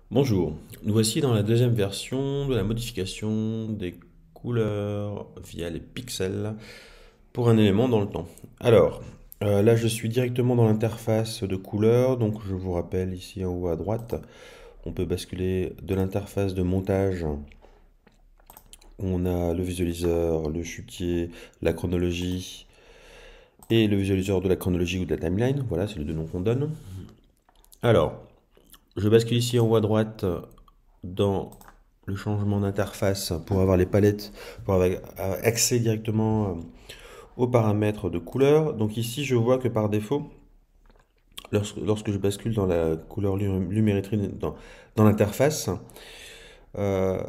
Bonjour, nous voici dans la deuxième version de la modification des couleurs via les pixels pour un élément dans le temps. Alors, là je suis directement dans l'interface de couleurs, donc je vous rappelle ici en haut à droite, on peut basculer de l'interface de montage où on a le visualiseur, le chutier, la chronologie et le visualiseur de la chronologie ou de la timeline, voilà c'est les deux noms qu'on donne. Alors, je bascule ici en haut à droite dans le changement d'interface pour avoir les palettes, pour avoir accès directement aux paramètres de couleur. Donc ici, je vois que par défaut, lorsque je bascule dans la couleur lumétrie dans l'interface, euh,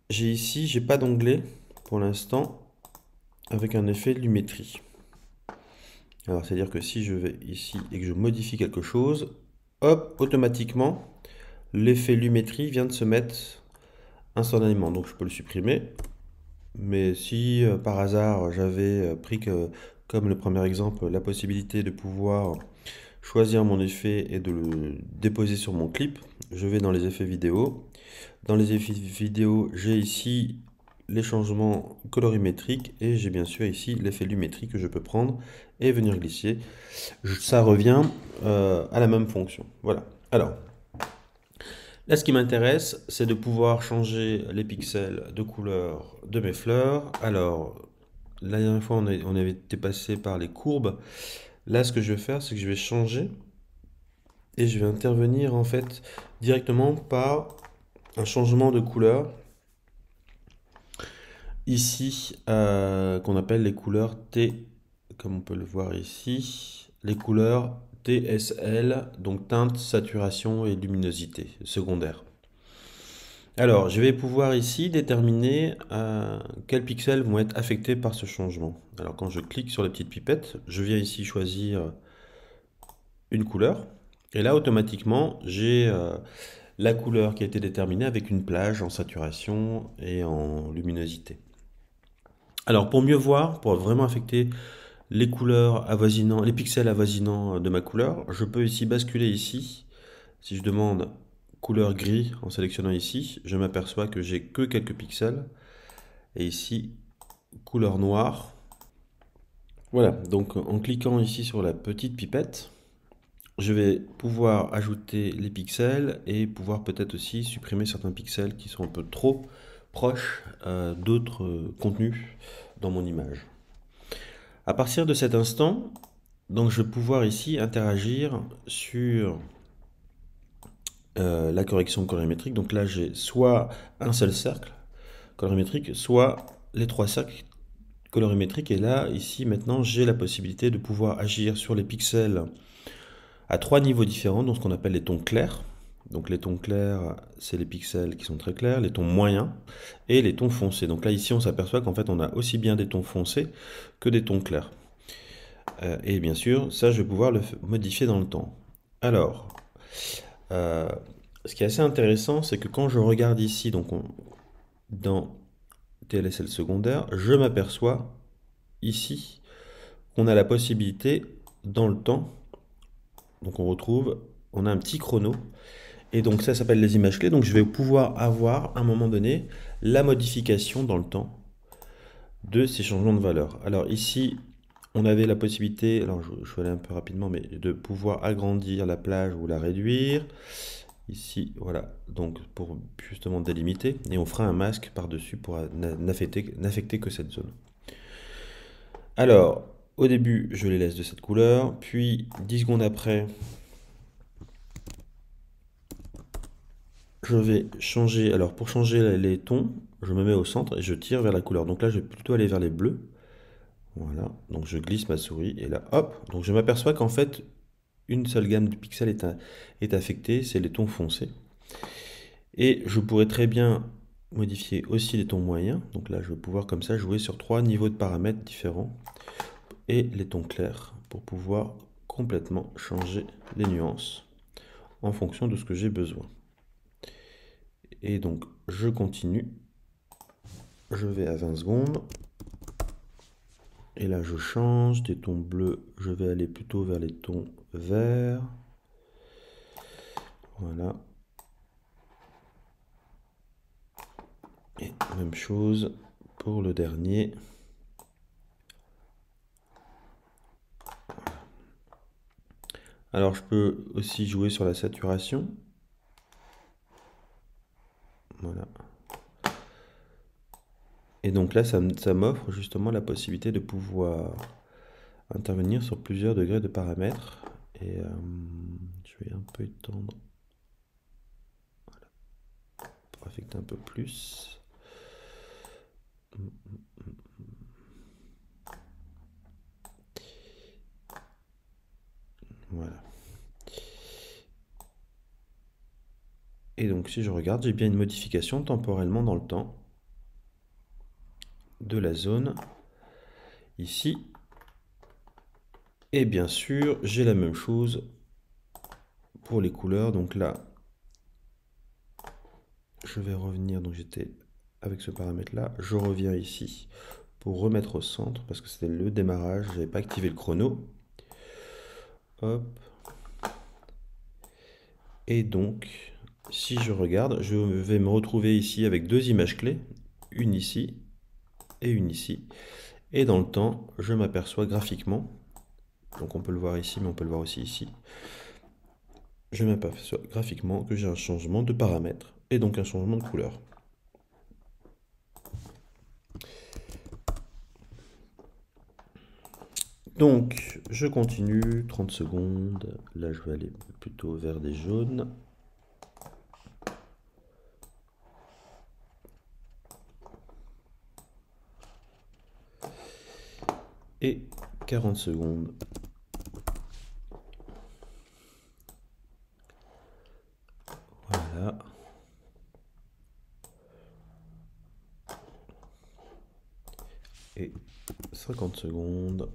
j'ai pas d'onglet pour l'instant avec un effet lumétrie. Alors, c'est-à-dire que si je vais ici et que je modifie quelque chose, hop, automatiquement, l'effet lumétrie vient de se mettre instantanément. Donc, je peux le supprimer. Mais si par hasard j'avais pris comme le premier exemple, la possibilité de pouvoir choisir mon effet et de le déposer sur mon clip, je vais dans les effets vidéo. Dans les effets vidéo, j'ai ici les changements colorimétriques et j'ai bien sûr ici l'effet lumétrique que je peux prendre et venir glisser. Ça revient à la même fonction. Voilà. Alors, là, ce qui m'intéresse, c'est de pouvoir changer les pixels de couleur de mes fleurs. Alors, la dernière fois, on avait été passé par les courbes. Là, ce que je vais faire, c'est que je vais changer et je vais intervenir en fait directement par un changement de couleur. Ici, qu'on appelle les couleurs T, comme on peut le voir ici, les couleurs TSL, donc teinte, saturation et luminosité secondaire. Alors, je vais pouvoir ici déterminer quels pixels vont être affectés par ce changement. Alors, quand je clique sur la petite pipette, je viens ici choisir une couleur. Et là, automatiquement, j'ai la couleur qui a été déterminée avec une plage en saturation et en luminosité. Alors, pour mieux voir, pour vraiment affecter les couleurs avoisinant, les pixels avoisinants de ma couleur, je peux ici basculer ici. Si je demande couleur gris en sélectionnant ici, je m'aperçois que j'ai que quelques pixels. Et ici, couleur noire. Voilà, donc en cliquant ici sur la petite pipette, je vais pouvoir ajouter les pixels et pouvoir peut-être aussi supprimer certains pixels qui sont un peu trop proches d'autres contenus dans mon image. À partir de cet instant, donc je vais pouvoir ici interagir sur la correction colorimétrique. Donc là, j'ai soit un seul cercle colorimétrique, soit les trois cercles colorimétriques. Et là, ici, maintenant, j'ai la possibilité de pouvoir agir sur les pixels à trois niveaux différents, donc ce qu'on appelle les tons clairs. Donc les tons clairs, c'est les pixels qui sont très clairs, les tons moyens et les tons foncés. Donc là, ici, on s'aperçoit qu'en fait, on a aussi bien des tons foncés que des tons clairs. Et bien sûr, ça, je vais pouvoir le modifier dans le temps. Alors, euh, ce qui est assez intéressant, c'est que quand je regarde ici, donc dans TLSL secondaire, je m'aperçois ici qu'on a la possibilité, dans le temps, donc on a un petit chrono. Et donc ça s'appelle les images clés. Donc je vais pouvoir avoir à un moment donné la modification dans le temps de ces changements de valeur. Alors ici, on avait la possibilité, alors je vais aller un peu rapidement, mais de pouvoir agrandir la plage ou la réduire. Ici, voilà, donc pour justement délimiter. Et on fera un masque par-dessus pour n'affecter que cette zone. Alors, au début, je les laisse de cette couleur, puis 10 secondes après, je vais changer, alors pour changer les tons, je me mets au centre et je tire vers la couleur. Donc là, je vais plutôt aller vers les bleus. Voilà, donc je glisse ma souris et là, hop. Donc je m'aperçois qu'en fait, une seule gamme de pixels est affectée, c'est les tons foncés. Et je pourrais très bien modifier aussi les tons moyens. Donc là, je vais pouvoir comme ça jouer sur trois niveaux de paramètres différents. Et les tons clairs pour pouvoir complètement changer les nuances en fonction de ce que j'ai besoin. Et donc, je continue. Je vais à 20 secondes. Et là, je change des tons bleus. Je vais aller plutôt vers les tons verts. Voilà. Et même chose pour le dernier. Alors je peux aussi jouer sur la saturation. Voilà. Et donc là, ça m'offre justement la possibilité de pouvoir intervenir sur plusieurs degrés de paramètres. Et je vais un peu étendre pour affecter un peu plus. Voilà. Et donc si je regarde, j'ai bien une modification temporellement dans le temps de la zone ici. Et bien sûr, j'ai la même chose pour les couleurs. Donc là, je vais revenir, donc j'étais avec ce paramètre là, je reviens ici pour remettre au centre parce que c'était le démarrage, j'avais pas activé le chrono. Hop. Et donc, si je regarde, je vais me retrouver ici avec deux images clés, une ici et une ici. Et dans le temps, je m'aperçois graphiquement, donc on peut le voir ici, mais on peut le voir aussi ici, je m'aperçois graphiquement que j'ai un changement de paramètres et donc un changement de couleur. Donc, je continue, 30 secondes. Là, je vais aller plutôt vers des jaunes. Et 40 secondes. Voilà. Et 50 secondes.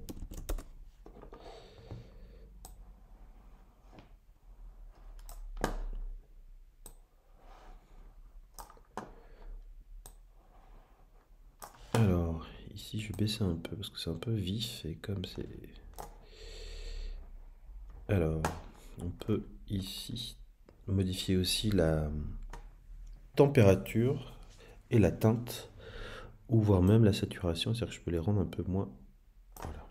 Alors, ici, je vais baisser un peu parce que c'est un peu vif et comme c'est... Alors, on peut ici modifier aussi la température et la teinte, ou voire même la saturation, c'est-à-dire que je peux les rendre un peu moins... Voilà.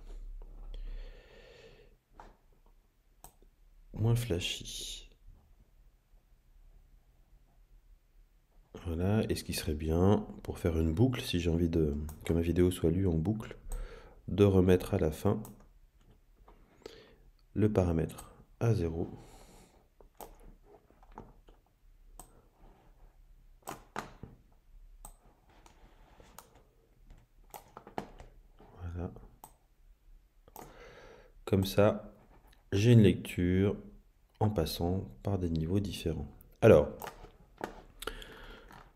Moins flashy. Voilà, et ce qui serait bien, pour faire une boucle, si j'ai envie de que ma vidéo soit lue en boucle, de remettre à la fin le paramètre à 0. Voilà. Comme ça, j'ai une lecture en passant par des niveaux différents. Alors,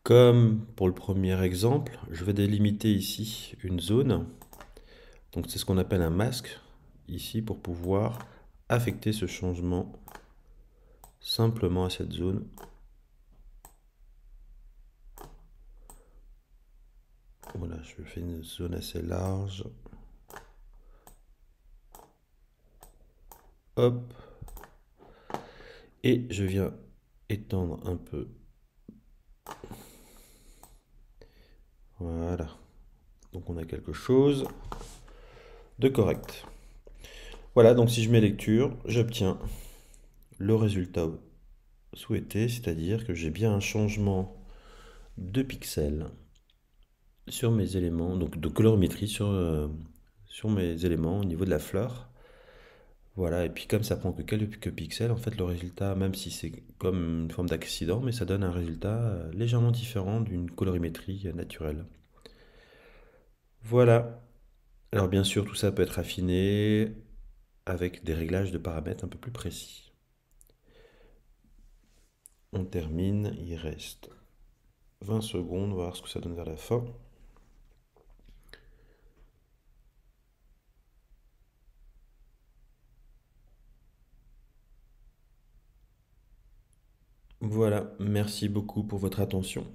comme pour le premier exemple, je vais délimiter ici une zone. Donc c'est ce qu'on appelle un masque ici pour pouvoir affecter ce changement simplement à cette zone. Voilà, je fais une zone assez large. Hop. Et je viens étendre un peu. Voilà. Donc on a quelque chose de correct. Voilà, donc si je mets lecture, j'obtiens le résultat souhaité, c'est-à-dire que j'ai bien un changement de pixels sur mes éléments, donc de colorimétrie sur mes éléments au niveau de la fleur. Voilà, et puis comme ça prend que quelques pixels, en fait le résultat, même si c'est comme une forme d'accident, mais ça donne un résultat légèrement différent d'une colorimétrie naturelle. Voilà. Alors bien sûr, tout ça peut être affiné avec des réglages de paramètres un peu plus précis. On termine, il reste 20 secondes, on va voir ce que ça donne vers la fin. Voilà, merci beaucoup pour votre attention.